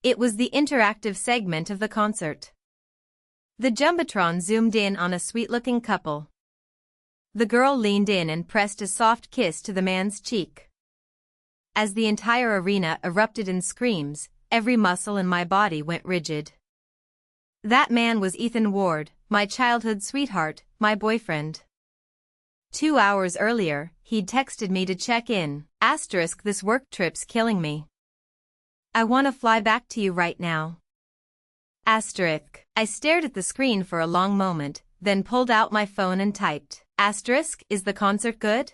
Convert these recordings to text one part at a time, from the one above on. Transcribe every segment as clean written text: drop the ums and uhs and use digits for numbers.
It was the interactive segment of the concert. The Jumbotron zoomed in on a sweet-looking couple. The girl leaned in and pressed a soft kiss to the man's cheek. As the entire arena erupted in screams, every muscle in my body went rigid. That man was Ethan Ward, my childhood sweetheart, my boyfriend. 2 hours earlier, he'd texted me to check in, *, this work trip's killing me. I want to fly back to you right now. *. I stared at the screen for a long moment, then pulled out my phone and typed, *, is the concert good?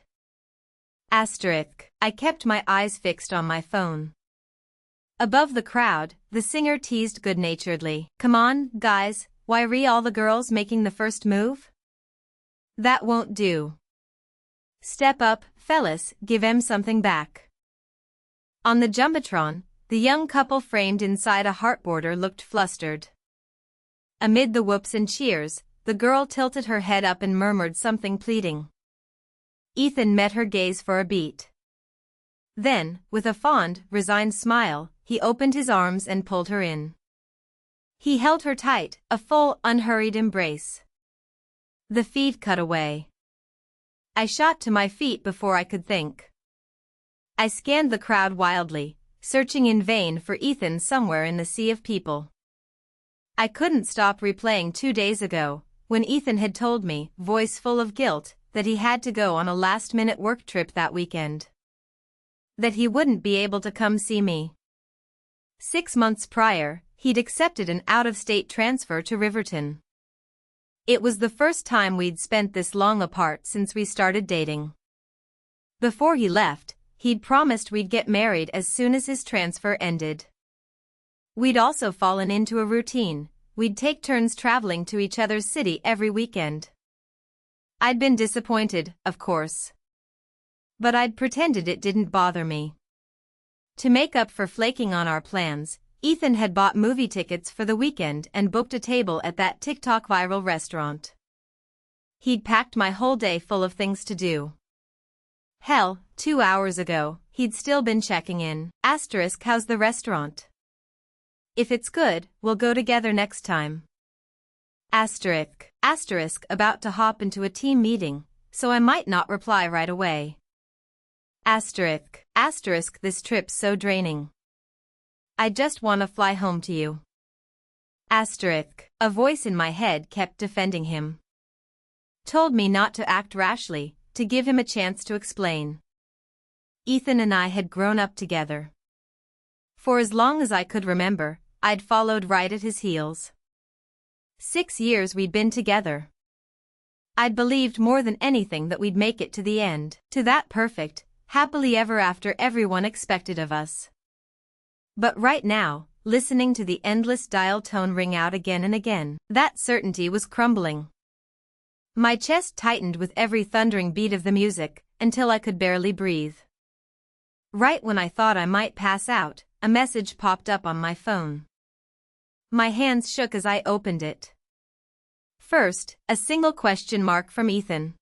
*. I kept my eyes fixed on my phone. Above the crowd, the singer teased good-naturedly, "Come on, guys, why re all the girls making the first move? That won't do. Step up, fellas, give 'em something back." On the Jumbotron, the young couple framed inside a heartboarder looked flustered. Amid the whoops and cheers, the girl tilted her head up and murmured something pleading. Ethan met her gaze for a beat. Then, with a fond, resigned smile, he opened his arms and pulled her in. He held her tight, a full, unhurried embrace. The feed cut away. I shot to my feet before I could think. I scanned the crowd wildly, searching in vain for Ethan somewhere in the sea of people. I couldn't stop replaying 2 days ago, when Ethan had told me, voice full of guilt, that he had to go on a last-minute work trip that weekend. That he wouldn't be able to come see me. 6 months prior, he'd accepted an out-of-state transfer to Riverton. It was the first time we'd spent this long apart since we started dating. Before he left, he'd promised we'd get married as soon as his transfer ended. We'd also fallen into a routine. We'd take turns traveling to each other's city every weekend. I'd been disappointed, of course. But I'd pretended it didn't bother me. To make up for flaking on our plans, Ethan had bought movie tickets for the weekend and booked a table at that TikTok viral restaurant. He'd packed my whole day full of things to do. Hell, 2 hours ago, he'd still been checking in, *, how's the restaurant? If it's good, we'll go together next time. *, about to hop into a team meeting, so I might not reply right away. *, this trip's so draining. I just want to fly home to you. *, a voice in my head kept defending him. Told me not to act rashly, to give him a chance to explain. Ethan and I had grown up together. For as long as I could remember, I'd followed right at his heels. 6 years we'd been together. I'd believed more than anything that we'd make it to the end, to that perfect, happily ever after everyone expected of us. But right now, listening to the endless dial tone ring out again and again, that certainty was crumbling. My chest tightened with every thundering beat of the music, until I could barely breathe. Right when I thought I might pass out, a message popped up on my phone. My hands shook as I opened it. First, a single question mark from Ethan.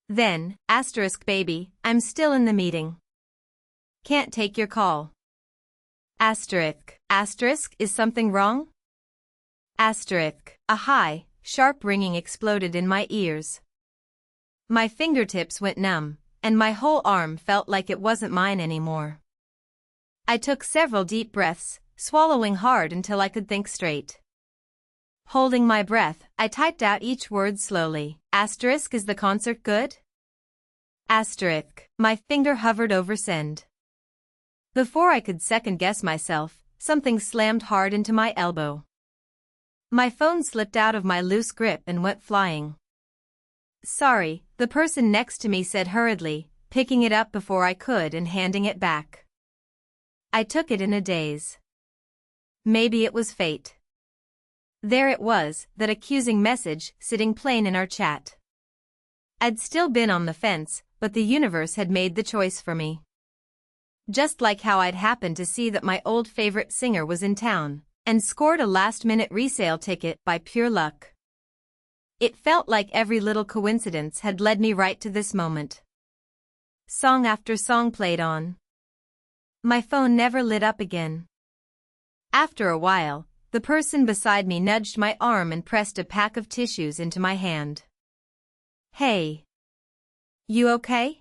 Then, * baby, I'm still in the meeting. Can't take your call. *, is something wrong? *, a high, sharp ringing exploded in my ears. My fingertips went numb, and my whole arm felt like it wasn't mine anymore. I took several deep breaths, swallowing hard until I could think straight. Holding my breath, I typed out each word slowly. *, is the concert good? *, my finger hovered over send. Before I could second-guess myself, something slammed hard into my elbow. My phone slipped out of my loose grip and went flying. "Sorry," the person next to me said hurriedly, picking it up before I could and handing it back. I took it in a daze. Maybe it was fate. There it was, that accusing message, sitting plain in our chat. I'd still been on the fence, but the universe had made the choice for me. Just like how I'd happened to see that my old favorite singer was in town, and scored a last-minute resale ticket by pure luck. It felt like every little coincidence had led me right to this moment. Song after song played on. My phone never lit up again. After a while, the person beside me nudged my arm and pressed a pack of tissues into my hand. "Hey. You okay?"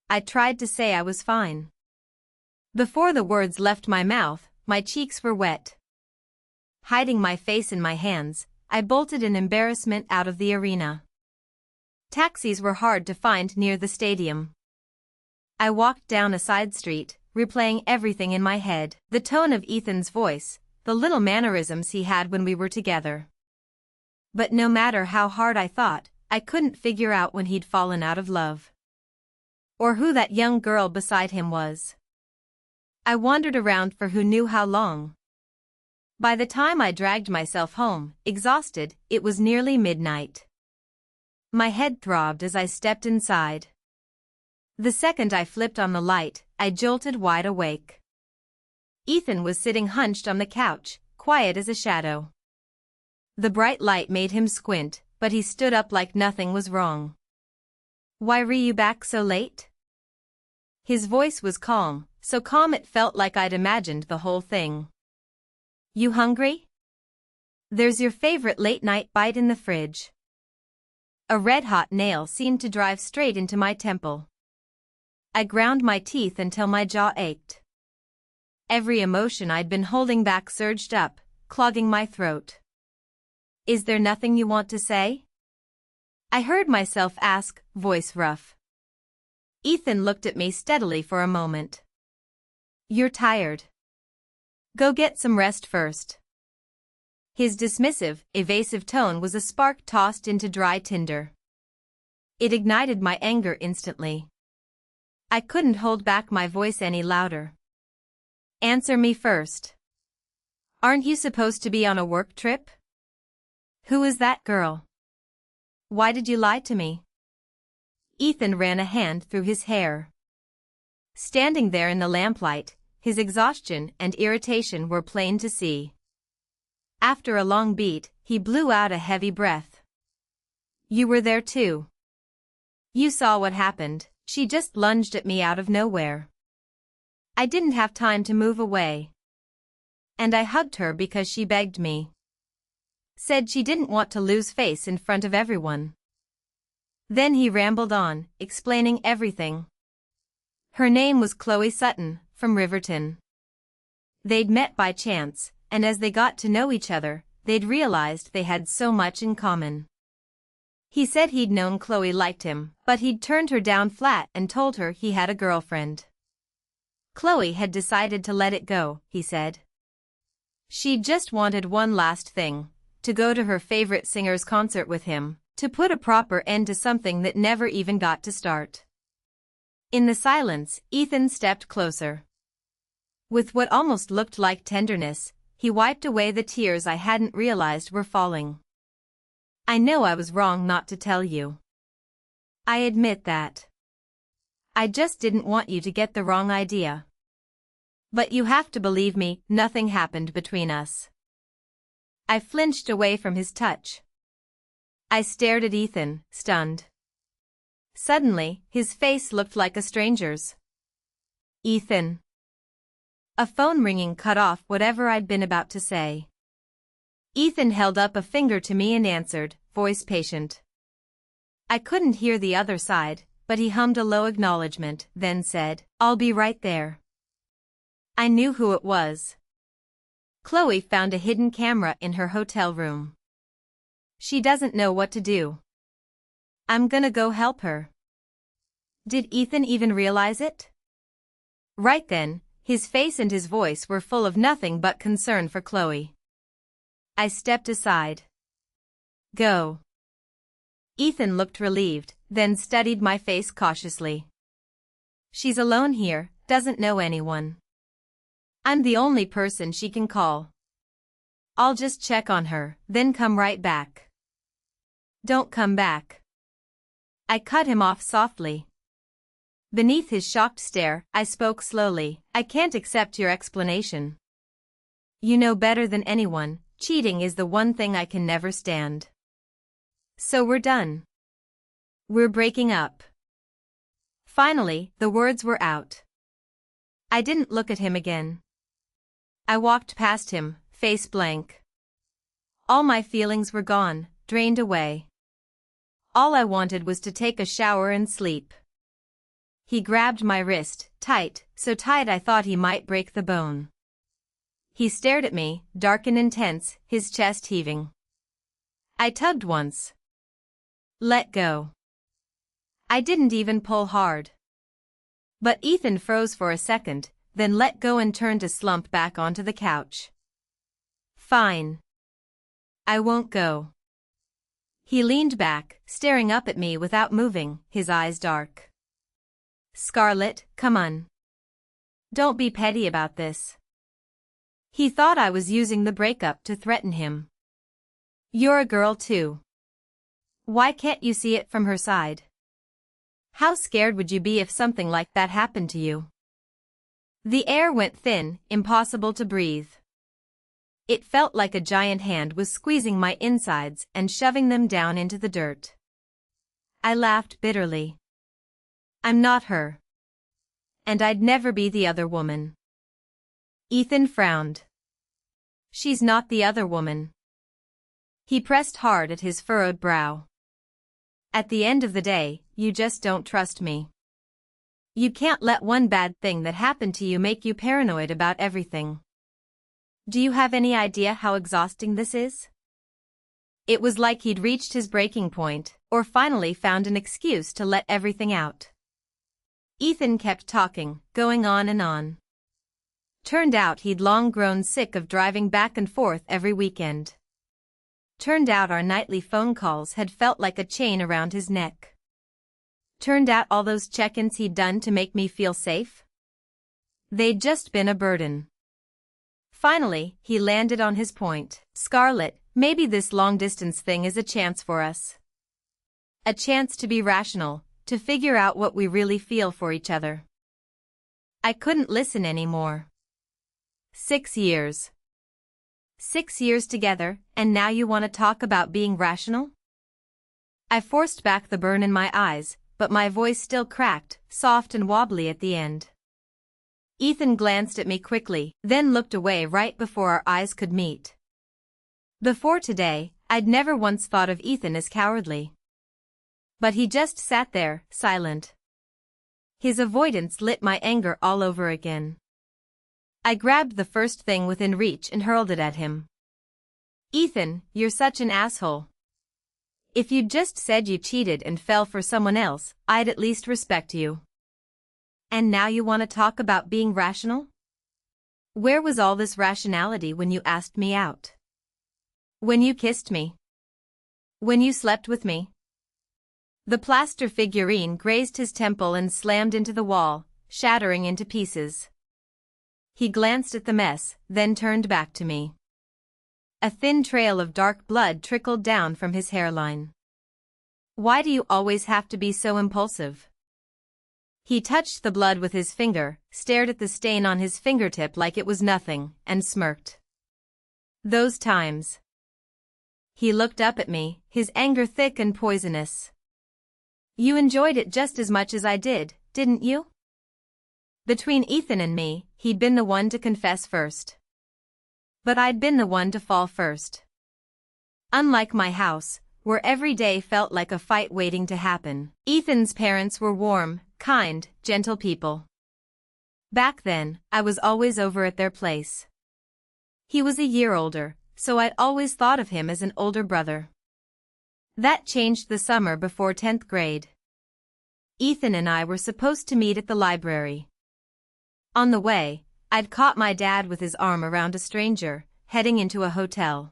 I tried to say I was fine. Before the words left my mouth, my cheeks were wet. Hiding my face in my hands, I bolted in embarrassment out of the arena. Taxis were hard to find near the stadium. I walked down a side street, replaying everything in my head, the tone of Ethan's voice, the little mannerisms he had when we were together. But no matter how hard I thought, I couldn't figure out when he'd fallen out of love. Or who that young girl beside him was. I wandered around for who knew how long. By the time I dragged myself home, exhausted, it was nearly midnight. My head throbbed as I stepped inside. The second I flipped on the light, I jolted wide awake. Ethan was sitting hunched on the couch, quiet as a shadow. The bright light made him squint, but he stood up like nothing was wrong. "Why were you back so late?" His voice was calm, so calm it felt like I'd imagined the whole thing. "You hungry? There's your favorite late-night bite in the fridge." A red-hot nail seemed to drive straight into my temple. I ground my teeth until my jaw ached. Every emotion I'd been holding back surged up, clogging my throat. "Is there nothing you want to say?" I heard myself ask, voice rough. Ethan looked at me steadily for a moment. "You're tired. Go get some rest first." His dismissive, evasive tone was a spark tossed into dry tinder. It ignited my anger instantly. I couldn't hold back my voice any louder. "Answer me first. Aren't you supposed to be on a work trip? Who is that girl? Why did you lie to me?" Ethan ran a hand through his hair. Standing there in the lamplight, his exhaustion and irritation were plain to see. After a long beat, he blew out a heavy breath. "You were there too. You saw what happened. She just lunged at me out of nowhere. I didn't have time to move away. And I hugged her because she begged me. Said she didn't want to lose face in front of everyone." Then he rambled on, explaining everything. Her name was Chloe Sutton, from Riverton. They'd met by chance, and as they got to know each other, they'd realized they had so much in common. He said he'd known Chloe liked him, but he'd turned her down flat and told her he had a girlfriend. Chloe had decided to let it go, he said. She just wanted one last thing, to go to her favorite singer's concert with him, to put a proper end to something that never even got to start. In the silence, Ethan stepped closer. With what almost looked like tenderness, he wiped away the tears I hadn't realized were falling. "I know I was wrong not to tell you. I admit that. I just didn't want you to get the wrong idea. But you have to believe me, nothing happened between us." I flinched away from his touch. I stared at Ethan, stunned. Suddenly, his face looked like a stranger's. "Ethan." A phone ringing cut off whatever I'd been about to say. Ethan held up a finger to me and answered, voice patient. I couldn't hear the other side, but he hummed a low acknowledgement, then said, "I'll be right there." I knew who it was. Chloe found a hidden camera in her hotel room. She doesn't know what to do. I'm gonna go help her. Did Ethan even realize it? Right then, his face and his voice were full of nothing but concern for Chloe. I stepped aside. "Go." Ethan looked relieved, then studied my face cautiously. "She's alone here, doesn't know anyone. I'm the only person she can call. I'll just check on her, then come right back." "Don't come back." I cut him off softly. Beneath his shocked stare, I spoke slowly, "I can't accept your explanation. You know better than anyone, cheating is the one thing I can never stand. So we're done. We're breaking up." Finally, the words were out. I didn't look at him again. I walked past him, face blank. All my feelings were gone, drained away. All I wanted was to take a shower and sleep. He grabbed my wrist, tight, so tight I thought he might break the bone. He stared at me, dark and intense, his chest heaving. I tugged once. Let go. I didn't even pull hard. But Ethan froze for a second, then let go and turned to slump back onto the couch. Fine. I won't go. He leaned back, staring up at me without moving, his eyes dark. Scarlett, come on. Don't be petty about this. He thought I was using the breakup to threaten him. You're a girl too. Why can't you see it from her side? How scared would you be if something like that happened to you? The air went thin, impossible to breathe. It felt like a giant hand was squeezing my insides and shoving them down into the dirt. I laughed bitterly. I'm not her. And I'd never be the other woman. Ethan frowned. She's not the other woman. He pressed hard at his furrowed brow. At the end of the day, you just don't trust me. You can't let one bad thing that happened to you make you paranoid about everything. Do you have any idea how exhausting this is? It was like he'd reached his breaking point, or finally found an excuse to let everything out. Ethan kept talking, going on and on. Turned out he'd long grown sick of driving back and forth every weekend. Turned out our nightly phone calls had felt like a chain around his neck. Turned out all those check-ins he'd done to make me feel safe? They'd just been a burden. Finally, he landed on his point. Scarlett, maybe this long-distance thing is a chance for us. A chance to be rational, to figure out what we really feel for each other. I couldn't listen anymore. 6 years. 6 years together, and now you want to talk about being rational? I forced back the burn in my eyes, but my voice still cracked, soft and wobbly at the end. Ethan glanced at me quickly, then looked away right before our eyes could meet. Before today, I'd never once thought of Ethan as cowardly. But he just sat there, silent. His avoidance lit my anger all over again. I grabbed the first thing within reach and hurled it at him. Ethan, you're such an asshole. If you'd just said you cheated and fell for someone else, I'd at least respect you. And now you want to talk about being rational? Where was all this rationality when you asked me out? When you kissed me? When you slept with me? The plaster figurine grazed his temple and slammed into the wall, shattering into pieces. He glanced at the mess, then turned back to me. A thin trail of dark blood trickled down from his hairline. Why do you always have to be so impulsive? He touched the blood with his finger, stared at the stain on his fingertip like it was nothing, and smirked. Those times. He looked up at me, his anger thick and poisonous. You enjoyed it just as much as I did, didn't you? Between Ethan and me, he'd been the one to confess first. But I'd been the one to fall first. Unlike my house, where every day felt like a fight waiting to happen, Ethan's parents were warm, kind, gentle people. Back then, I was always over at their place. He was a year older, so I'd always thought of him as an older brother. That changed the summer before 10th grade. Ethan and I were supposed to meet at the library. On the way, I'd caught my dad with his arm around a stranger, heading into a hotel.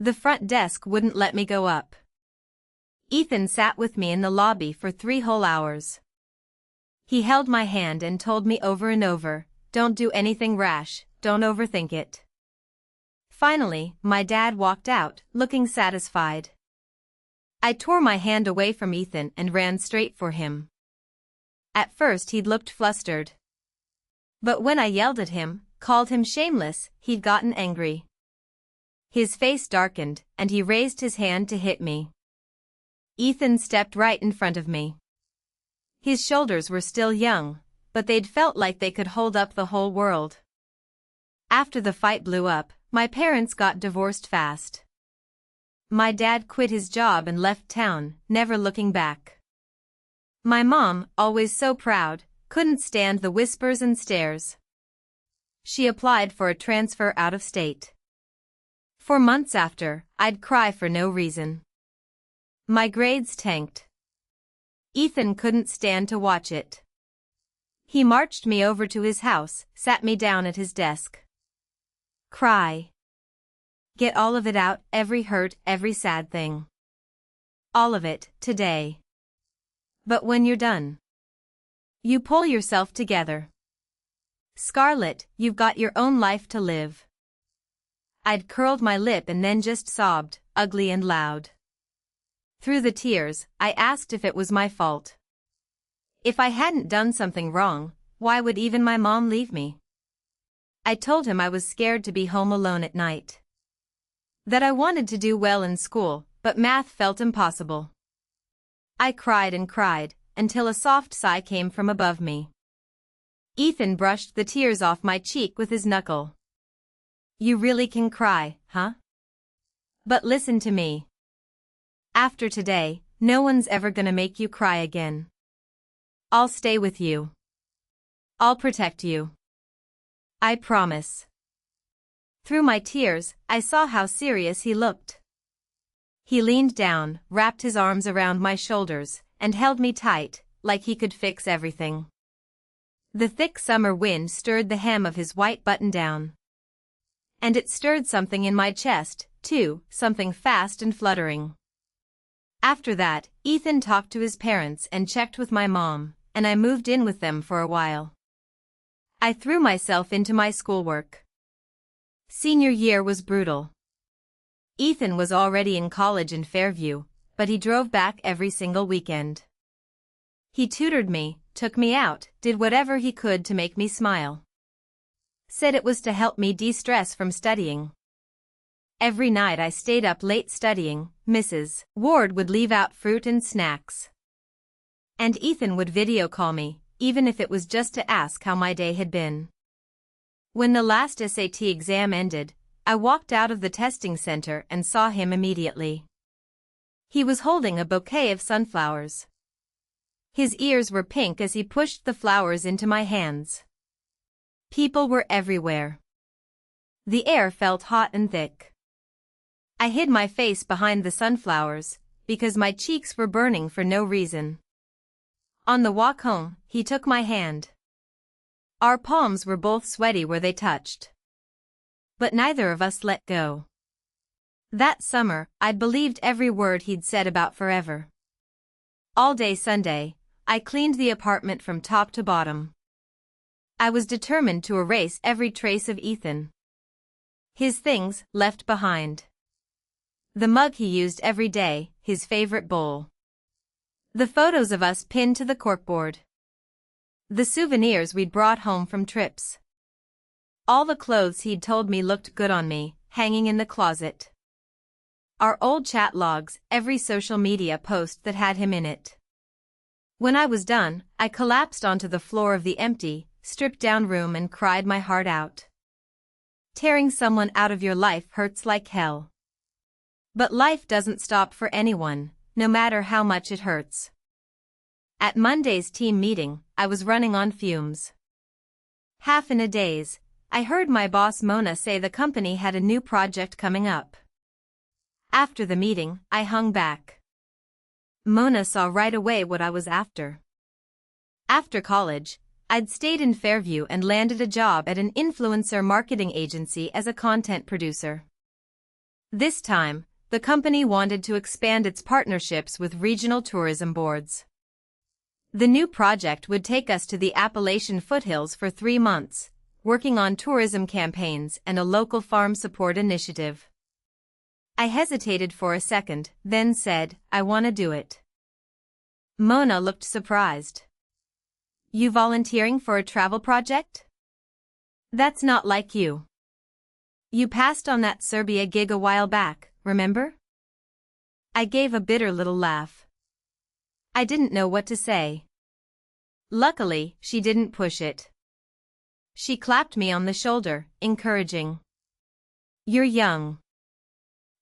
The front desk wouldn't let me go up. Ethan sat with me in the lobby for 3 whole hours. He held my hand and told me over and over, don't do anything rash, don't overthink it. Finally, my dad walked out, looking satisfied. I tore my hand away from Ethan and ran straight for him. At first he'd looked flustered. But when I yelled at him, called him shameless, he'd gotten angry. His face darkened, and he raised his hand to hit me. Ethan stepped right in front of me. His shoulders were still young, but they'd felt like they could hold up the whole world. After the fight blew up, my parents got divorced fast. My dad quit his job and left town, never looking back. My mom, always so proud, couldn't stand the whispers and stares. She applied for a transfer out of state. For months after, I'd cry for no reason. My grades tanked. Ethan couldn't stand to watch it. He marched me over to his house, sat me down at his desk. Cry. Get all of it out, every hurt, every sad thing. All of it, today. But when you're done, you pull yourself together. Scarlett, you've got your own life to live. I'd curled my lip and then just sobbed, ugly and loud. Through the tears, I asked if it was my fault. If I hadn't done something wrong, why would even my mom leave me? I told him I was scared to be home alone at night. That I wanted to do well in school, but math felt impossible. I cried and cried, until a soft sigh came from above me. Ethan brushed the tears off my cheek with his knuckle. You really can cry, huh? But listen to me. After today, no one's ever gonna make you cry again. I'll stay with you. I'll protect you. I promise. Through my tears, I saw how serious he looked. He leaned down, wrapped his arms around my shoulders, and held me tight, like he could fix everything. The thick summer wind stirred the hem of his white button-down. And it stirred something in my chest, too, something fast and fluttering. After that, Ethan talked to his parents and checked with my mom, and I moved in with them for a while. I threw myself into my schoolwork. Senior year was brutal. Ethan was already in college in Fairview, but he drove back every single weekend. He tutored me, took me out, did whatever he could to make me smile. Said it was to help me de-stress from studying. Every night I stayed up late studying. Mrs. Ward would leave out fruit and snacks. And Ethan would video call me, even if it was just to ask how my day had been. When the last SAT exam ended, I walked out of the testing center and saw him immediately. He was holding a bouquet of sunflowers. His ears were pink as he pushed the flowers into my hands. People were everywhere. The air felt hot and thick. I hid my face behind the sunflowers, because my cheeks were burning for no reason. On the walk home, he took my hand. Our palms were both sweaty where they touched. But neither of us let go. That summer, I'd believed every word he'd said about forever. All day Sunday, I cleaned the apartment from top to bottom. I was determined to erase every trace of Ethan. His things, left behind. The mug he used every day, his favorite bowl. The photos of us pinned to the corkboard. The souvenirs we'd brought home from trips. All the clothes he'd told me looked good on me, hanging in the closet. Our old chat logs, every social media post that had him in it. When I was done, I collapsed onto the floor of the empty, stripped-down room and cried my heart out. Tearing someone out of your life hurts like hell. But life doesn't stop for anyone, no matter how much it hurts. At Monday's team meeting, I was running on fumes. Half in a daze, I heard my boss Mona say the company had a new project coming up. After the meeting, I hung back. Mona saw right away what I was after. After college, I'd stayed in Fairview and landed a job at an influencer marketing agency as a content producer. This time, the company wanted to expand its partnerships with regional tourism boards. The new project would take us to the Appalachian foothills for 3 months, working on tourism campaigns and a local farm support initiative. I hesitated for a second, then said, I want to do it. Mona looked surprised. You volunteering for a travel project? That's not like you. You passed on that Serbia gig a while back, remember? I gave a bitter little laugh. I didn't know what to say. Luckily, she didn't push it. She clapped me on the shoulder, encouraging. You're young.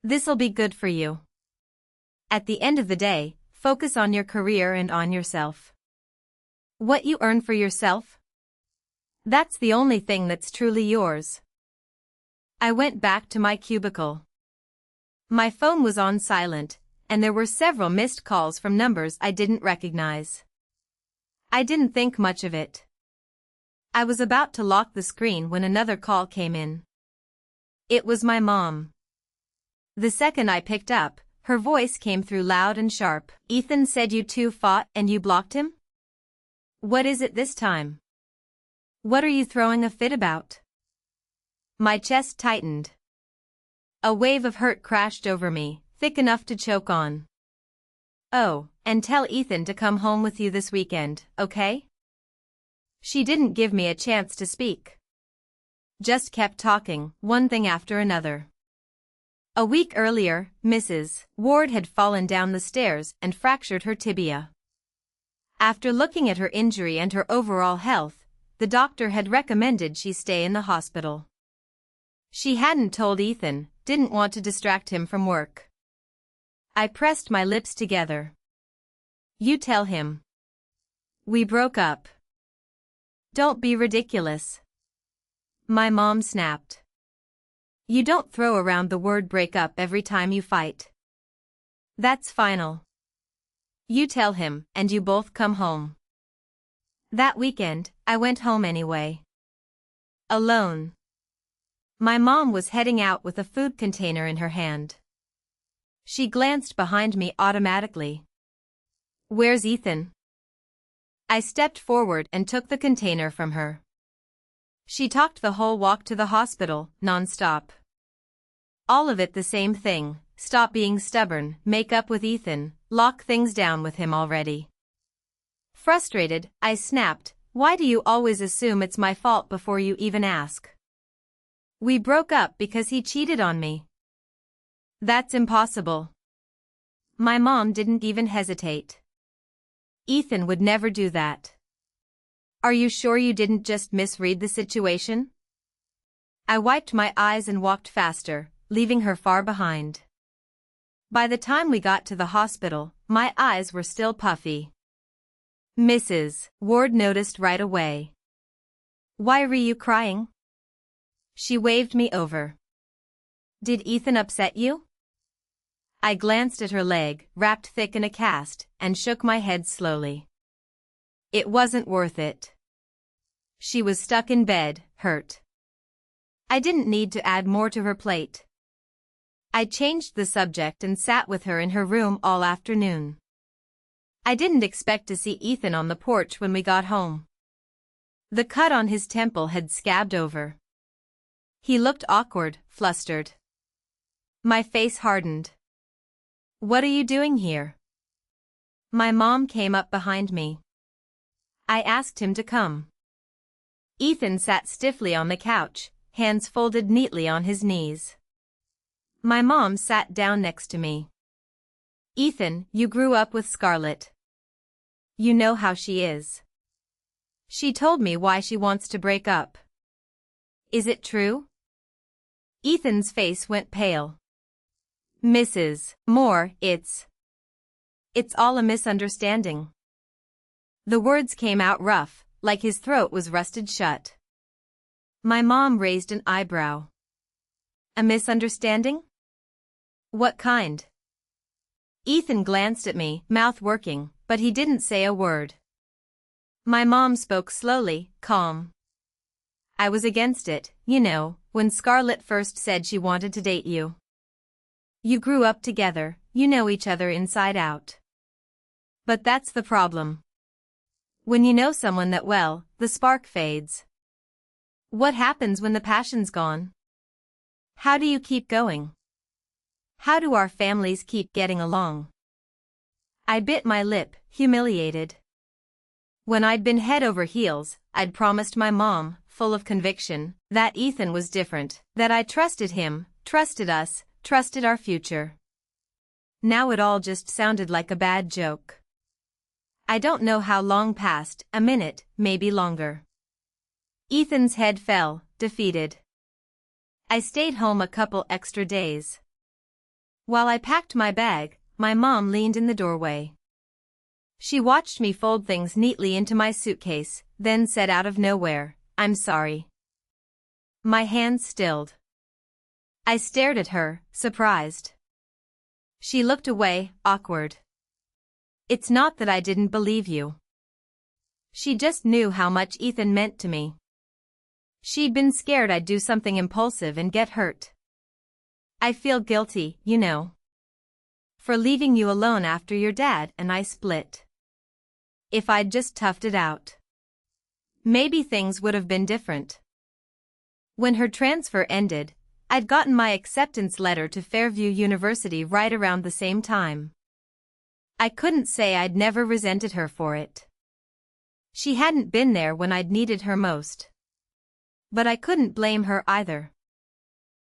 This'll be good for you. At the end of the day, focus on your career and on yourself. What you earn for yourself? That's the only thing that's truly yours. I went back to my cubicle. My phone was on silent, and there were several missed calls from numbers I didn't recognize. I didn't think much of it. I was about to lock the screen when another call came in. It was my mom. The second I picked up, her voice came through loud and sharp. Ethan said you two fought and you blocked him? What is it this time? What are you throwing a fit about? My chest tightened. A wave of hurt crashed over me, thick enough to choke on. Oh, and tell Ethan to come home with you this weekend, okay? She didn't give me a chance to speak. Just kept talking, one thing after another. A week earlier, Mrs. Ward had fallen down the stairs and fractured her tibia. After looking at her injury and her overall health, the doctor had recommended she stay in the hospital. She hadn't told Ethan, didn't want to distract him from work. I pressed my lips together. You tell him. We broke up. Don't be ridiculous. My mom snapped. You don't throw around the word break up every time you fight. That's final. You tell him, and you both come home. That weekend, I went home anyway. Alone. My mom was heading out with a food container in her hand. She glanced behind me automatically. Where's Ethan? I stepped forward and took the container from her. She talked the whole walk to the hospital, non-stop. All of it the same thing, stop being stubborn, make up with Ethan, lock things down with him already. Frustrated, I snapped, why do you always assume it's my fault before you even ask? We broke up because he cheated on me. That's impossible. My mom didn't even hesitate. Ethan would never do that. Are you sure you didn't just misread the situation? I wiped my eyes and walked faster, leaving her far behind. By the time we got to the hospital, my eyes were still puffy. Mrs. Ward noticed right away. Why were you crying? She waved me over. Did Ethan upset you? I glanced at her leg, wrapped thick in a cast, and shook my head slowly. It wasn't worth it. She was stuck in bed, hurt. I didn't need to add more to her plate. I changed the subject and sat with her in her room all afternoon. I didn't expect to see Ethan on the porch when we got home. The cut on his temple had scabbed over. He looked awkward, flustered. My face hardened. What are you doing here? My mom came up behind me. I asked him to come. Ethan sat stiffly on the couch, hands folded neatly on his knees. My mom sat down next to me. Ethan, you grew up with Scarlett. You know how she is. She told me why she wants to break up. Is it true? Ethan's face went pale. Mrs. Moore, it's all a misunderstanding. The words came out rough, like his throat was rusted shut. My mom raised an eyebrow. A misunderstanding? What kind? Ethan glanced at me, mouth working, but he didn't say a word. My mom spoke slowly, calm. I was against it, you know, when Scarlett first said she wanted to date you. You grew up together, you know each other inside out. But that's the problem. When you know someone that well, the spark fades. What happens when the passion's gone? How do you keep going? How do our families keep getting along? I bit my lip, humiliated. When I'd been head over heels, I'd promised my mom, full of conviction, that Ethan was different, that I trusted him, trusted us, trusted our future. Now it all just sounded like a bad joke. I don't know how long passed, a minute, maybe longer. Ethan's head fell, defeated. I stayed home a couple extra days. While I packed my bag, my mom leaned in the doorway. She watched me fold things neatly into my suitcase, then said out of nowhere, "I'm sorry." My hands stilled. I stared at her, surprised. She looked away, awkward. It's not that I didn't believe you. She just knew how much Ethan meant to me. She'd been scared I'd do something impulsive and get hurt. I feel guilty, you know, for leaving you alone after your dad and I split. If I'd just toughed it out, maybe things would have been different. When her transfer ended, I'd gotten my acceptance letter to Fairview University right around the same time. I couldn't say I'd never resented her for it. She hadn't been there when I'd needed her most. But I couldn't blame her either.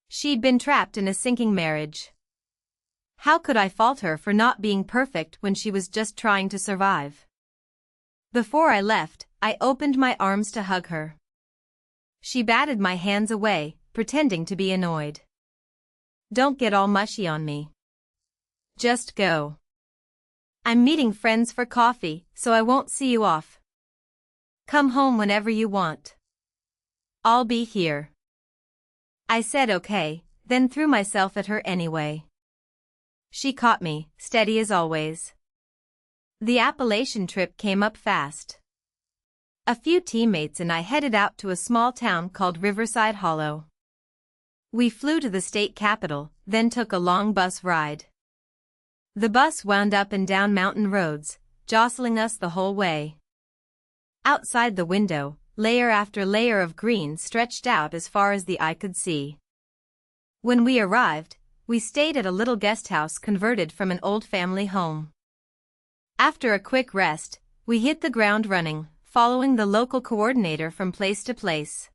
She'd been trapped in a sinking marriage. How could I fault her for not being perfect when she was just trying to survive? Before I left, I opened my arms to hug her. She batted my hands away, pretending to be annoyed. "Don't get all mushy on me. Just go. I'm meeting friends for coffee, so I won't see you off. Come home whenever you want. I'll be here." I said okay, then threw myself at her anyway. She caught me, steady as always. The Appalachian trip came up fast. A few teammates and I headed out to a small town called Riverside Hollow. We flew to the state capital, then took a long bus ride. The bus wound up and down mountain roads, jostling us the whole way. Outside the window, layer after layer of green stretched out as far as the eye could see. When we arrived, we stayed at a little guest house converted from an old family home. After a quick rest, we hit the ground running, following the local coordinator from place to place.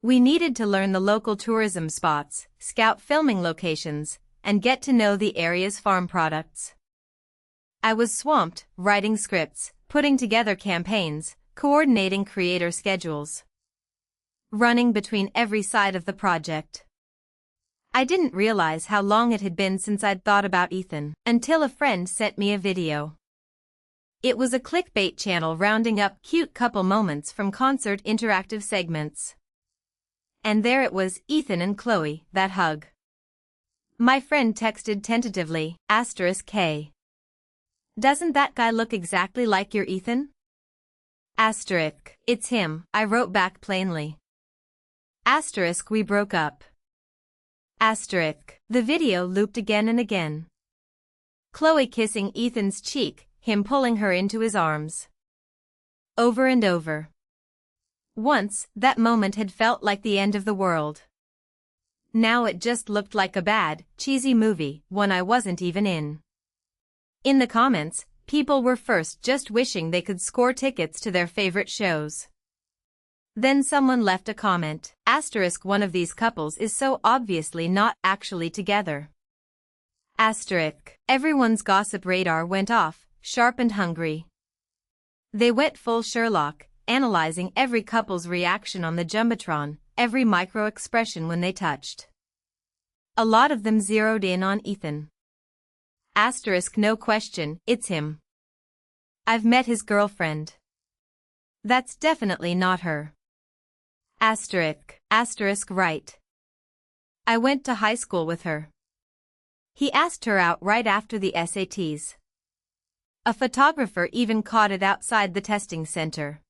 We needed to learn the local tourism spots, scout filming locations, and get to know the area's farm products. I was swamped, writing scripts, putting together campaigns, coordinating creator schedules, running between every side of the project. I didn't realize how long it had been since I'd thought about Ethan, until a friend sent me a video. It was a clickbait channel rounding up cute couple moments from concert interactive segments. And there it was, Ethan and Chloe, that hug. My friend texted tentatively, *K. "Doesn't that guy look exactly like your Ethan?" "It's him," I wrote back plainly. "We broke up." The video looped again and again. Chloe kissing Ethan's cheek, him pulling her into his arms. Over and over. Once, that moment had felt like the end of the world. Now it just looked like a bad, cheesy movie, one I wasn't even in. In the comments, people were first just wishing they could score tickets to their favorite shows. Then someone left a comment, "One of these couples is so obviously not actually together." Everyone's gossip radar went off, sharp and hungry. They went full Sherlock, analyzing every couple's reaction on the Jumbotron, every micro-expression when they touched. A lot of them zeroed in on Ethan. "No question, it's him. I've met his girlfriend. That's definitely not her." Right. "I went to high school with her. He asked her out right after the SATs. A photographer even caught it outside the testing center."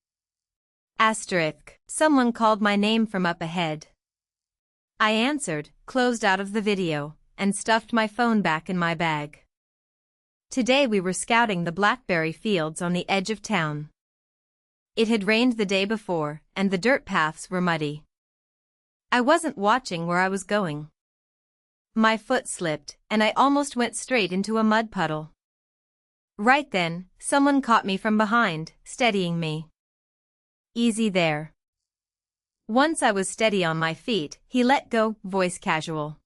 Someone called my name from up ahead. I answered, closed out of the video, and stuffed my phone back in my bag. Today we were scouting the blackberry fields on the edge of town. It had rained the day before, and the dirt paths were muddy. I wasn't watching where I was going. My foot slipped, and I almost went straight into a mud puddle. Right then, someone caught me from behind, steadying me. "Easy there." Once I was steady on my feet, he let go, voice casual.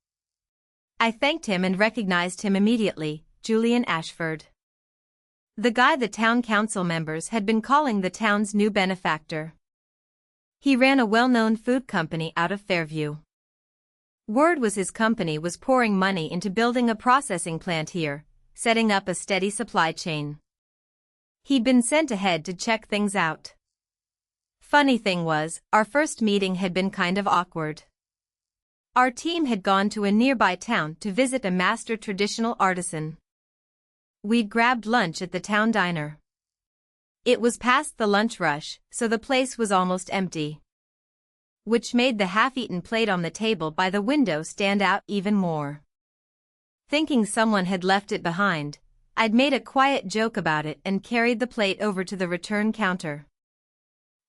I thanked him and recognized him immediately, Julian Ashford. The guy the town council members had been calling the town's new benefactor. He ran a well-known food company out of Fairview. Word was his company was pouring money into building a processing plant here, setting up a steady supply chain. He'd been sent ahead to check things out. Funny thing was, our first meeting had been kind of awkward. Our team had gone to a nearby town to visit a master traditional artisan. We'd grabbed lunch at the town diner. It was past the lunch rush, so the place was almost empty, which made the half-eaten plate on the table by the window stand out even more. Thinking someone had left it behind, I'd made a quiet joke about it and carried the plate over to the return counter.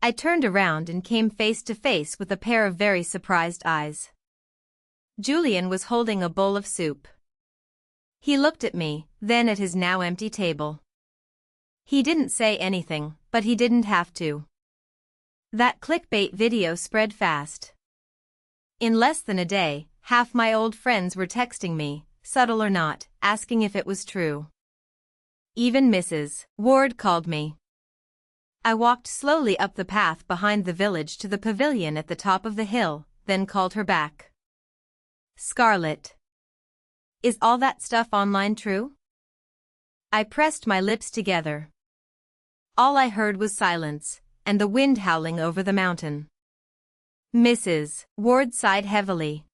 I turned around and came face to face with a pair of very surprised eyes. Julian was holding a bowl of soup. He looked at me, then at his now empty table. He didn't say anything, but he didn't have to. That clickbait video spread fast. In less than a day, half my old friends were texting me, subtle or not, asking if it was true. Even Mrs. Ward called me. I walked slowly up the path behind the village to the pavilion at the top of the hill, then called her back. Scarlett. Is all that stuff online true? I pressed my lips together. All I heard was silence, and the wind howling over the mountain. Mrs. Ward sighed heavily.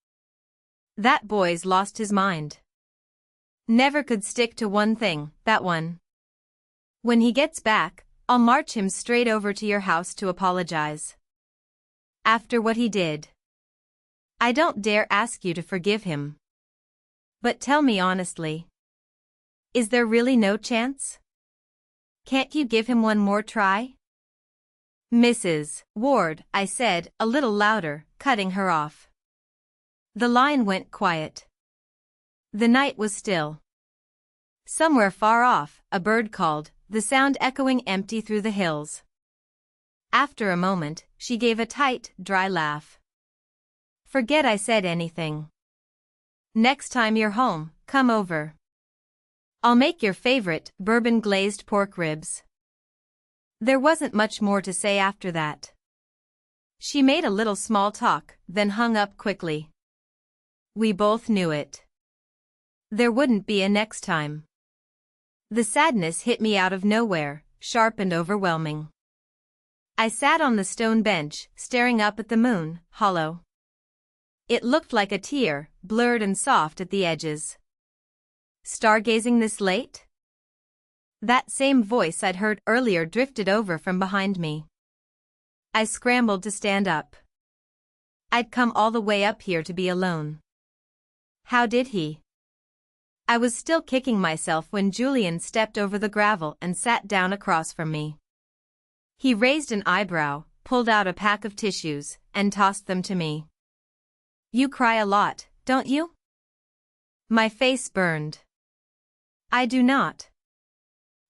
That boy's lost his mind. Never could stick to one thing, that one. When he gets back, I'll march him straight over to your house to apologize. After what he did. I don't dare ask you to forgive him. But tell me honestly. Is there really no chance? Can't you give him one more try? Mrs. Ward, I said, a little louder, cutting her off. The line went quiet. The night was still. Somewhere far off, a bird called, the sound echoing empty through the hills. After a moment, she gave a tight, dry laugh. Forget I said anything. Next time you're home, come over. I'll make your favorite bourbon-glazed pork ribs. There wasn't much more to say after that. She made a little small talk, then hung up quickly. We both knew it. There wouldn't be a next time. The sadness hit me out of nowhere, sharp and overwhelming. I sat on the stone bench, staring up at the moon, hollow. It looked like a tear, blurred and soft at the edges. Stargazing this late? That same voice I'd heard earlier drifted over from behind me. I scrambled to stand up. I'd come all the way up here to be alone. How did he? I was still kicking myself when Julian stepped over the gravel and sat down across from me. He raised an eyebrow, pulled out a pack of tissues, and tossed them to me. You cry a lot, don't you? My face burned. I do not.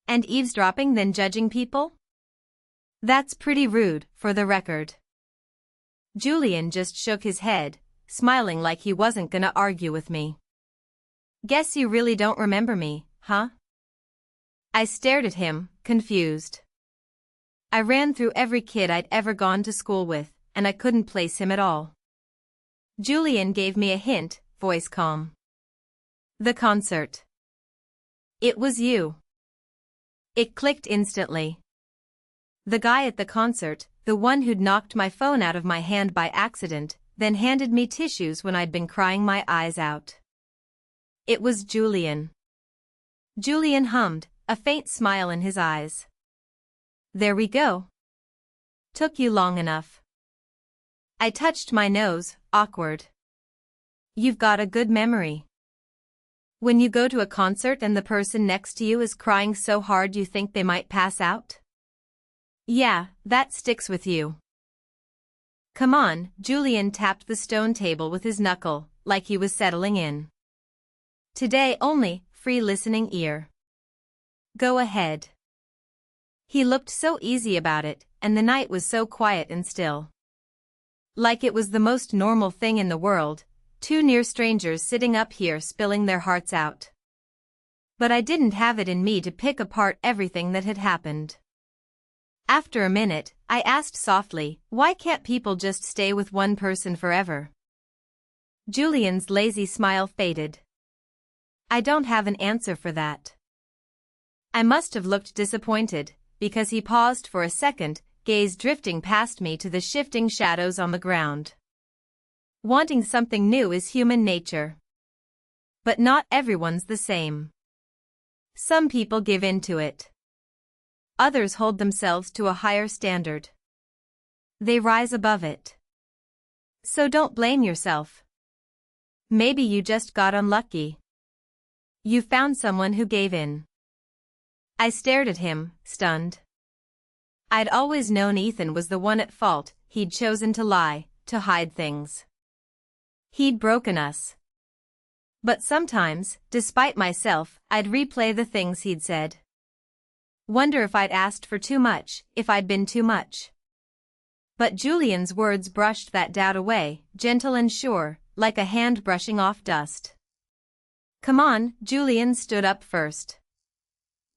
And eavesdropping then judging people? That's pretty rude, for the record. Julian just shook his head, smiling like he wasn't gonna argue with me. Guess you really don't remember me, huh? I stared at him, confused. I ran through every kid I'd ever gone to school with, and I couldn't place him at all. Julian gave me a hint, voice calm. The concert. It was you. It clicked instantly. The guy at the concert, the one who'd knocked my phone out of my hand by accident, then handed me tissues when I'd been crying my eyes out. It was Julian. Julian hummed, a faint smile in his eyes. There we go. Took you long enough. I touched my nose, awkward. You've got a good memory. When you go to a concert and the person next to you is crying so hard you think they might pass out? Yeah, that sticks with you. Come on, Julian tapped the stone table with his knuckle, like he was settling in. Today only, free listening ear. Go ahead. He looked so easy about it, and the night was so quiet and still. Like it was the most normal thing in the world, two near strangers sitting up here spilling their hearts out. But I didn't have it in me to pick apart everything that had happened. After a minute, I asked softly, why can't people just stay with one person forever? Julian's lazy smile faded. I don't have an answer for that. I must have looked disappointed, because he paused for a second, gaze drifting past me to the shifting shadows on the ground. Wanting something new is human nature. But not everyone's the same. Some people give in to it. Others hold themselves to a higher standard. They rise above it. So don't blame yourself. Maybe you just got unlucky. You found someone who gave in. I stared at him, stunned. I'd always known Ethan was the one at fault. He'd chosen to lie, to hide things. He'd broken us. But sometimes, despite myself, I'd replay the things he'd said. Wonder if I'd asked for too much, if I'd been too much. But Julian's words brushed that doubt away, gentle and sure, like a hand brushing off dust. Come on, Julian stood up first.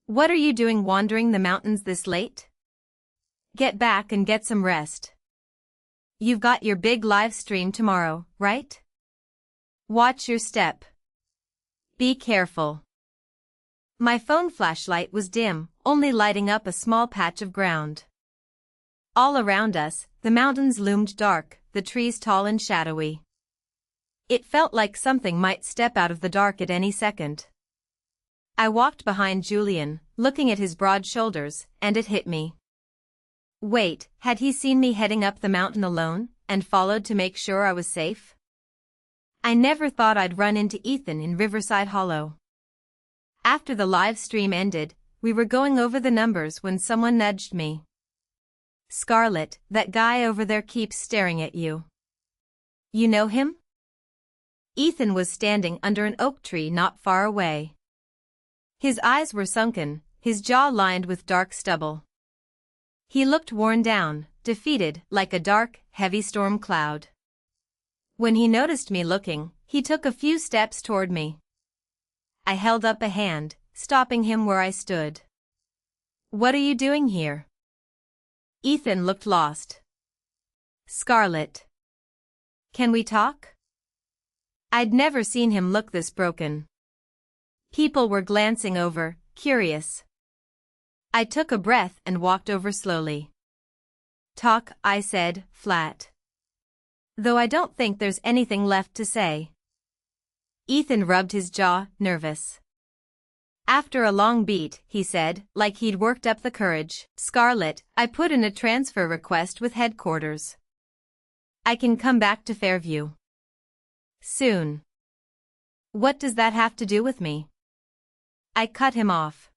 What are you doing wandering the mountains this late? Get back and get some rest. You've got your big live stream tomorrow, right? Watch your step. Be careful. My phone flashlight was dim, only lighting up a small patch of ground. All around us, the mountains loomed dark, the trees tall and shadowy. It felt like something might step out of the dark at any second. I walked behind Julian, looking at his broad shoulders, and it hit me. Wait, had he seen me heading up the mountain alone, and followed to make sure I was safe? I never thought I'd run into Ethan in Riverside Hollow. After the live stream ended, we were going over the numbers when someone nudged me. Scarlett, that guy over there keeps staring at you. You know him? Ethan was standing under an oak tree not far away. His eyes were sunken, his jaw lined with dark stubble. He looked worn down, defeated, like a dark, heavy storm cloud. When he noticed me looking, he took a few steps toward me. I held up a hand, stopping him where I stood. What are you doing here? Ethan looked lost. Scarlett. Can we talk? I'd never seen him look this broken. People were glancing over, curious. I took a breath and walked over slowly. Talk, I said, flat. Though I don't think there's anything left to say. Ethan rubbed his jaw, nervous. After a long beat, he said, like he'd worked up the courage, Scarlett, I put in a transfer request with headquarters. I can come back to Fairview. Soon. What does that have to do with me? I cut him off.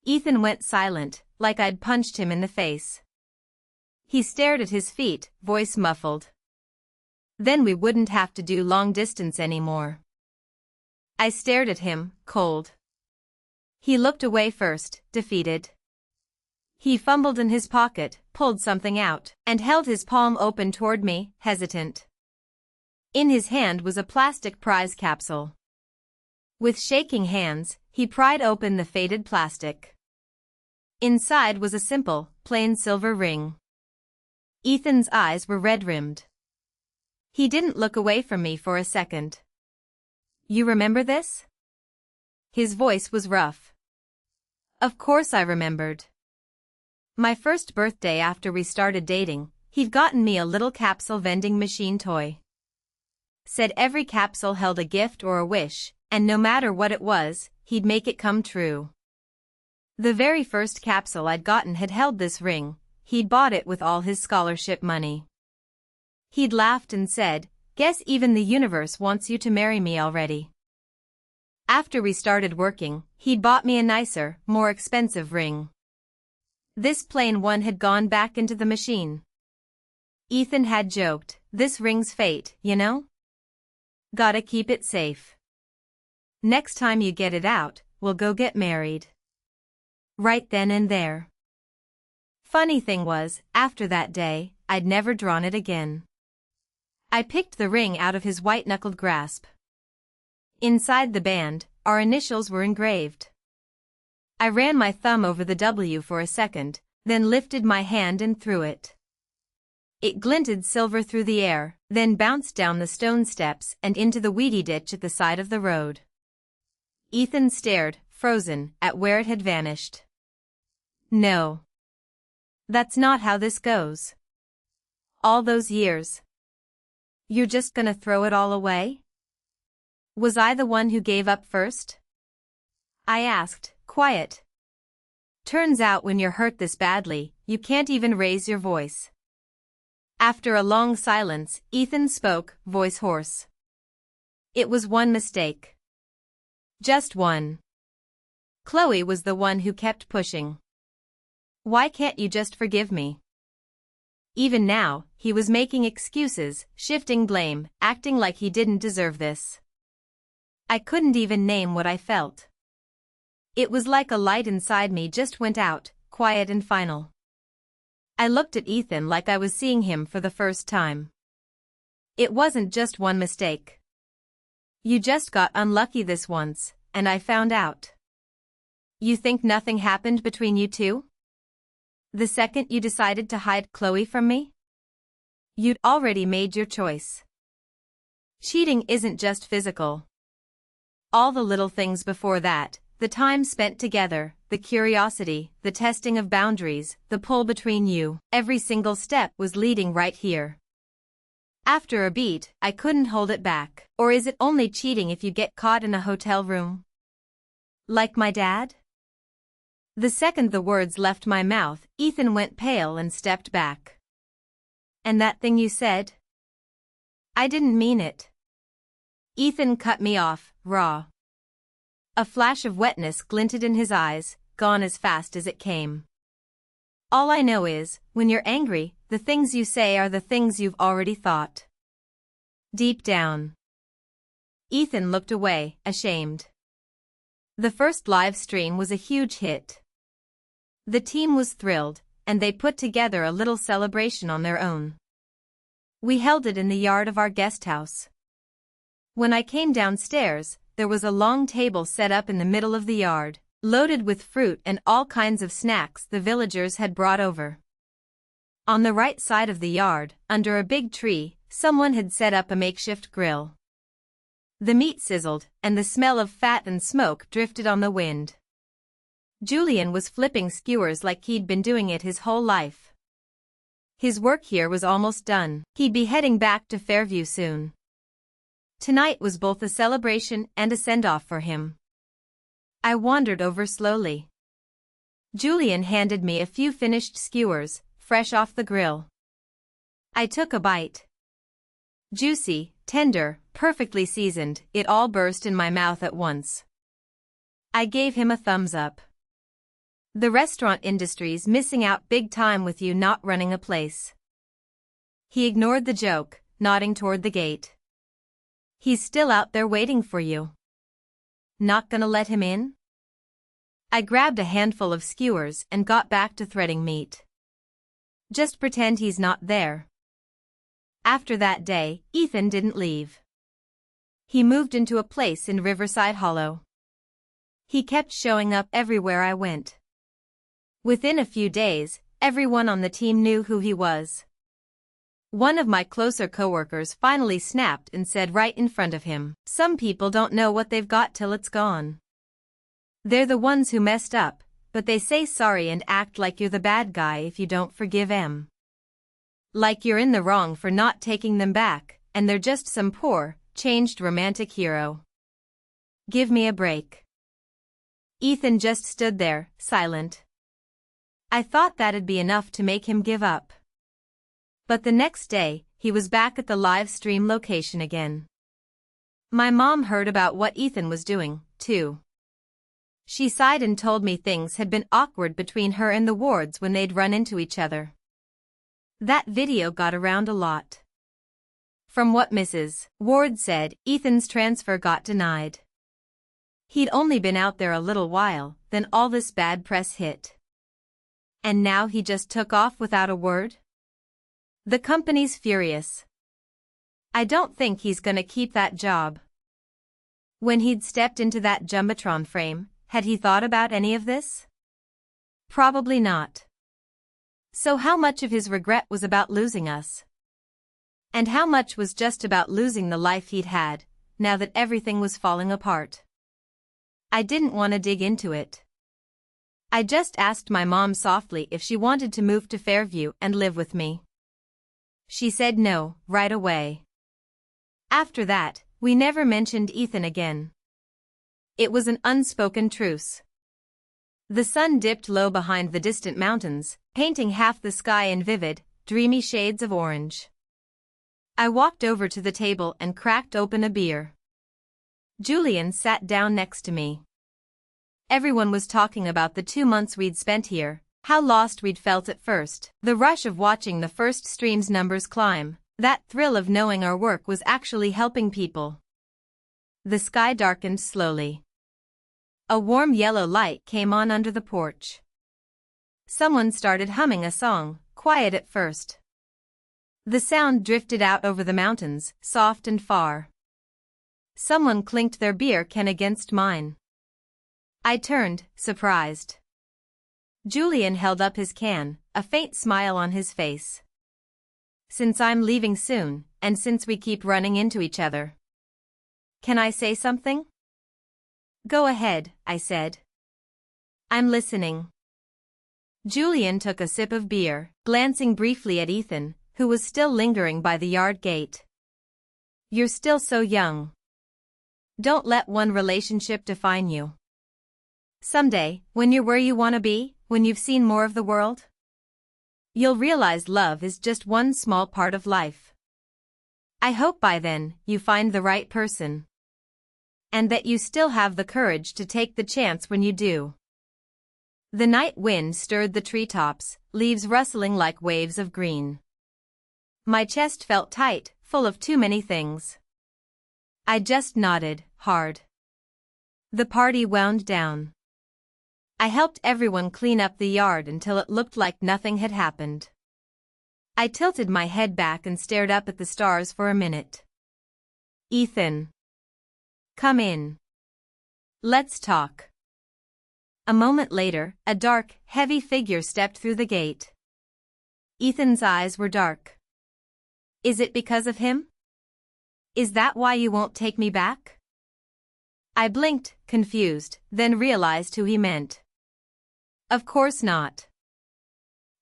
Ethan went silent, like I'd punched him in the face. He stared at his feet, voice muffled. Then we wouldn't have to do long distance anymore. I stared at him, cold. He looked away first, defeated. He fumbled in his pocket, pulled something out, and held his palm open toward me, hesitant. In his hand was a plastic prize capsule. With shaking hands, he pried open the faded plastic. Inside was a simple, plain silver ring. Ethan's eyes were red-rimmed. He didn't look away from me for a second. You remember this? His voice was rough. Of course I remembered. My first birthday after we started dating, he'd gotten me a little capsule vending machine toy. Said every capsule held a gift or a wish, and no matter what it was, he'd make it come true. The very first capsule I'd gotten had held this ring. He'd bought it with all his scholarship money. He'd laughed and said, guess even the universe wants you to marry me already. After we started working, he'd bought me a nicer, more expensive ring. This plain one had gone back into the machine. Ethan had joked, this ring's fate, you know? Gotta keep it safe. Next time you get it out, we'll go get married. Right then and there. Funny thing was, after that day, I'd never drawn it again. I picked the ring out of his white-knuckled grasp. Inside the band, our initials were engraved. I ran my thumb over the W for a second, then lifted my hand and threw it. It glinted silver through the air, then bounced down the stone steps and into the weedy ditch at the side of the road. Ethan stared, frozen, at where it had vanished. No. That's not how this goes. All those years. You're just gonna throw it all away? Was I the one who gave up first? I asked, quiet. Turns out when you're hurt this badly, you can't even raise your voice. After a long silence, Ethan spoke, voice hoarse. It was one mistake. Just one. Chloe was the one who kept pushing. Why can't you just forgive me? Even now, he was making excuses, shifting blame, acting like he didn't deserve this. I couldn't even name what I felt. It was like a light inside me just went out, quiet and final. I looked at Ethan like I was seeing him for the first time. It wasn't just one mistake. You just got unlucky this once, and I found out. You think nothing happened between you two? The second you decided to hide Chloe from me? You'd already made your choice. Cheating isn't just physical. All the little things before that, the time spent together, the curiosity, the testing of boundaries, the pull between you, every single step was leading right here. After a beat, I couldn't hold it back. Or is it only cheating if you get caught in a hotel room? Like my dad? The second the words left my mouth, Ethan went pale and stepped back. And that thing you said? I didn't mean it. Ethan cut me off, raw. A flash of wetness glinted in his eyes, gone as fast as it came. All I know is, when you're angry, the things you say are the things you've already thought. Deep down. Ethan looked away, ashamed. The first live stream was a huge hit. The team was thrilled, and they put together a little celebration on their own. We held it in the yard of our guest house. When I came downstairs, there was a long table set up in the middle of the yard, loaded with fruit and all kinds of snacks the villagers had brought over. On the right side of the yard, under a big tree, someone had set up a makeshift grill. The meat sizzled, and the smell of fat and smoke drifted on the wind. Julian was flipping skewers like he'd been doing it his whole life. His work here was almost done. He'd be heading back to Fairview soon. Tonight was both a celebration and a send-off for him. I wandered over slowly. Julian handed me a few finished skewers, fresh off the grill. I took a bite. Juicy, tender, perfectly seasoned, it all burst in my mouth at once. I gave him a thumbs up. The restaurant industry's missing out big time with you not running a place. He ignored the joke, nodding toward the gate. He's still out there waiting for you. Not gonna let him in? I grabbed a handful of skewers and got back to threading meat. Just pretend he's not there. After that day, Ethan didn't leave. He moved into a place in Riverside Hollow. He kept showing up everywhere I went. Within a few days, everyone on the team knew who he was. One of my closer coworkers finally snapped and said right in front of him, "Some people don't know what they've got till it's gone. They're the ones who messed up, but they say sorry and act like you're the bad guy if you don't forgive them. Like you're in the wrong for not taking them back, and they're just some poor, changed romantic hero. Give me a break." Ethan just stood there, silent. I thought that'd be enough to make him give up. But the next day, he was back at the live stream location again. My mom heard about what Ethan was doing, too. She sighed and told me things had been awkward between her and the Wards when they'd run into each other. That video got around a lot. From what Mrs. Ward said, Ethan's transfer got denied. He'd only been out there a little while, then all this bad press hit. And now he just took off without a word? The company's furious. I don't think he's gonna keep that job. When he'd stepped into that Jumbotron frame, had he thought about any of this? Probably not. So how much of his regret was about losing us? And how much was just about losing the life he'd had, now that everything was falling apart? I didn't want to dig into it. I just asked my mom softly if she wanted to move to Fairview and live with me. She said no, right away. After that, we never mentioned Ethan again. It was an unspoken truce. The sun dipped low behind the distant mountains, painting half the sky in vivid, dreamy shades of orange. I walked over to the table and cracked open a beer. Julian sat down next to me. Everyone was talking about the 2 months we'd spent here, how lost we'd felt at first, the rush of watching the first stream's numbers climb, that thrill of knowing our work was actually helping people. The sky darkened slowly. A warm yellow light came on under the porch. Someone started humming a song, quiet at first. The sound drifted out over the mountains, soft and far. Someone clinked their beer can against mine. I turned, surprised. Julian held up his can, a faint smile on his face. Since I'm leaving soon, and since we keep running into each other. Can I say something? Go ahead, I said. I'm listening. Julian took a sip of beer, glancing briefly at Ethan, who was still lingering by the yard gate. You're still so young. Don't let one relationship define you. Someday, when you're where you want to be, when you've seen more of the world, you'll realize love is just one small part of life. I hope by then, you find the right person. And that you still have the courage to take the chance when you do. The night wind stirred the treetops, leaves rustling like waves of green. My chest felt tight, full of too many things. I just nodded, hard. The party wound down. I helped everyone clean up the yard until it looked like nothing had happened. I tilted my head back and stared up at the stars for a minute. Ethan. Come in. Let's talk. A moment later, a dark, heavy figure stepped through the gate. Ethan's eyes were dark. Is it because of him? Is that why you won't take me back? I blinked, confused, then realized who he meant. Of course not.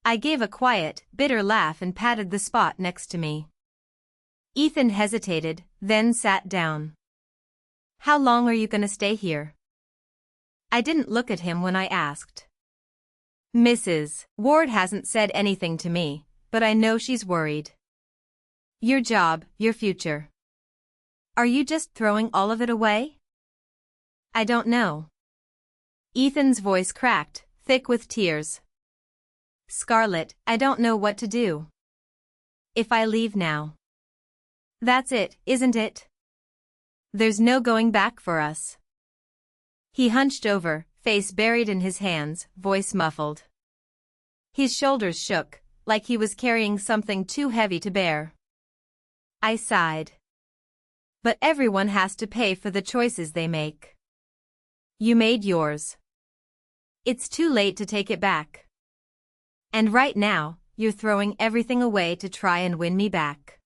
I gave a quiet, bitter laugh and patted the spot next to me. Ethan hesitated, then sat down. How long are you gonna stay here? I didn't look at him when I asked. Mrs. Ward hasn't said anything to me, but I know she's worried. Your job, your future. Are you just throwing all of it away? I don't know. Ethan's voice cracked, thick with tears. Scarlett, I don't know what to do. If I leave now. That's it, isn't it? There's no going back for us. He hunched over, face buried in his hands, voice muffled. His shoulders shook, like he was carrying something too heavy to bear. I sighed. But everyone has to pay for the choices they make. You made yours. It's too late to take it back. And right now, you're throwing everything away to try and win me back.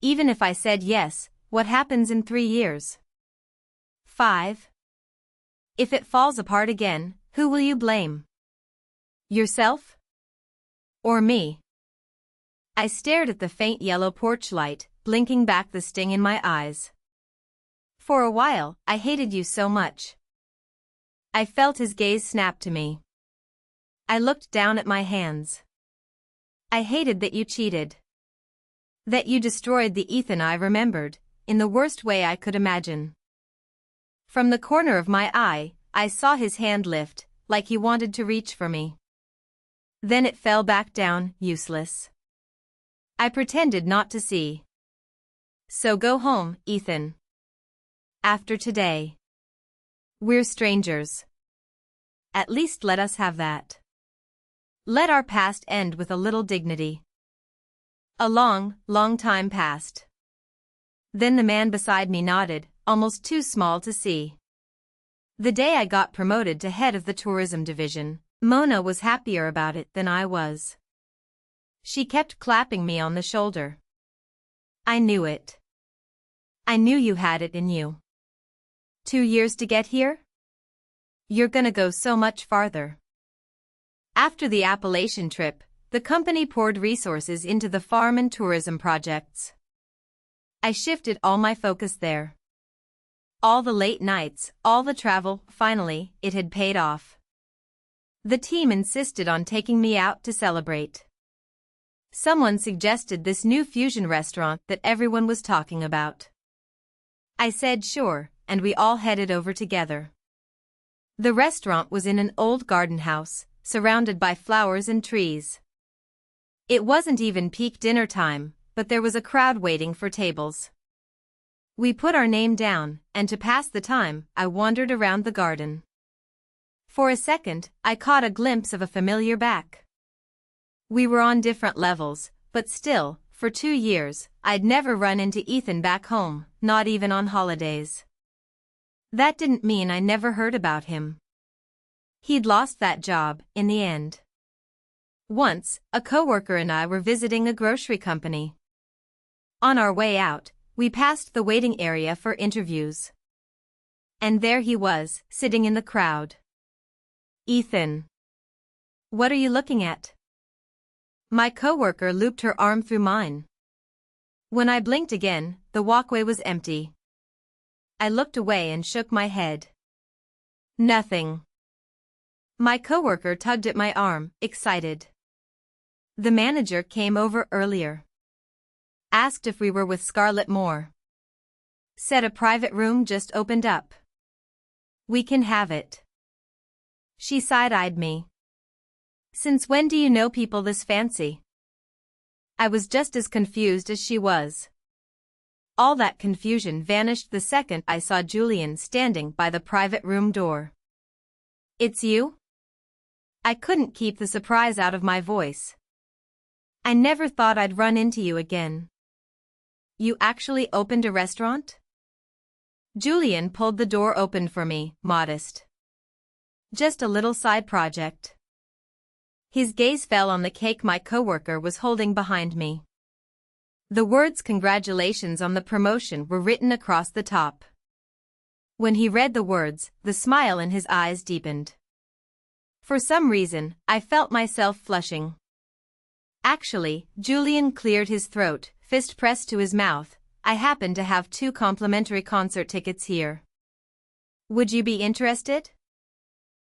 Even if I said yes, what happens in 3 years? 5? If it falls apart again, who will you blame? Yourself? Or me? I stared at the faint yellow porch light, blinking back the sting in my eyes. For a while, I hated you so much. I felt his gaze snap to me. I looked down at my hands. I hated that you cheated. That you destroyed the Ethan I remembered, in the worst way I could imagine. From the corner of my eye, I saw his hand lift, like he wanted to reach for me. Then it fell back down, useless. I pretended not to see. So go home, Ethan. After today. We're strangers. At least let us have that. Let our past end with a little dignity. A long, long time passed. Then the man beside me nodded, almost too small to see. The day I got promoted to head of the tourism division, Mona was happier about it than I was. She kept clapping me on the shoulder. I knew it. I knew you had it in you. 2 years to get here? You're gonna go so much farther. After the Appalachian trip, the company poured resources into the farm and tourism projects. I shifted all my focus there. All the late nights, all the travel, finally, it had paid off. The team insisted on taking me out to celebrate. Someone suggested this new fusion restaurant that everyone was talking about. I said sure, and we all headed over together. The restaurant was in an old garden house, surrounded by flowers and trees. It wasn't even peak dinner time, but there was a crowd waiting for tables. We put our name down, and to pass the time, I wandered around the garden. For a second, I caught a glimpse of a familiar back. We were on different levels, but still, for 2 years, I'd never run into Ethan back home, not even on holidays. That didn't mean I never heard about him. He'd lost that job, in the end. Once, a coworker and I were visiting a grocery company. On our way out, we passed the waiting area for interviews. And there he was, sitting in the crowd. Ethan. What are you looking at? My coworker looped her arm through mine. When I blinked again, the walkway was empty. I looked away and shook my head. Nothing. My coworker tugged at my arm, excited. The manager came over earlier. Asked if we were with Scarlett Moore. Said a private room just opened up. We can have it. She side-eyed me. Since when do you know people this fancy? I was just as confused as she was. All that confusion vanished the second I saw Julian standing by the private room door. It's you? I couldn't keep the surprise out of my voice. I never thought I'd run into you again. You actually opened a restaurant? Julian pulled the door open for me, modest. Just a little side project. His gaze fell on the cake my coworker was holding behind me. The words "Congratulations" on the promotion were written across the top. When he read the words, the smile in his eyes deepened. For some reason, I felt myself flushing. Actually, Julian cleared his throat, fist pressed to his mouth. I happen to have 2 complimentary concert tickets here. Would you be interested?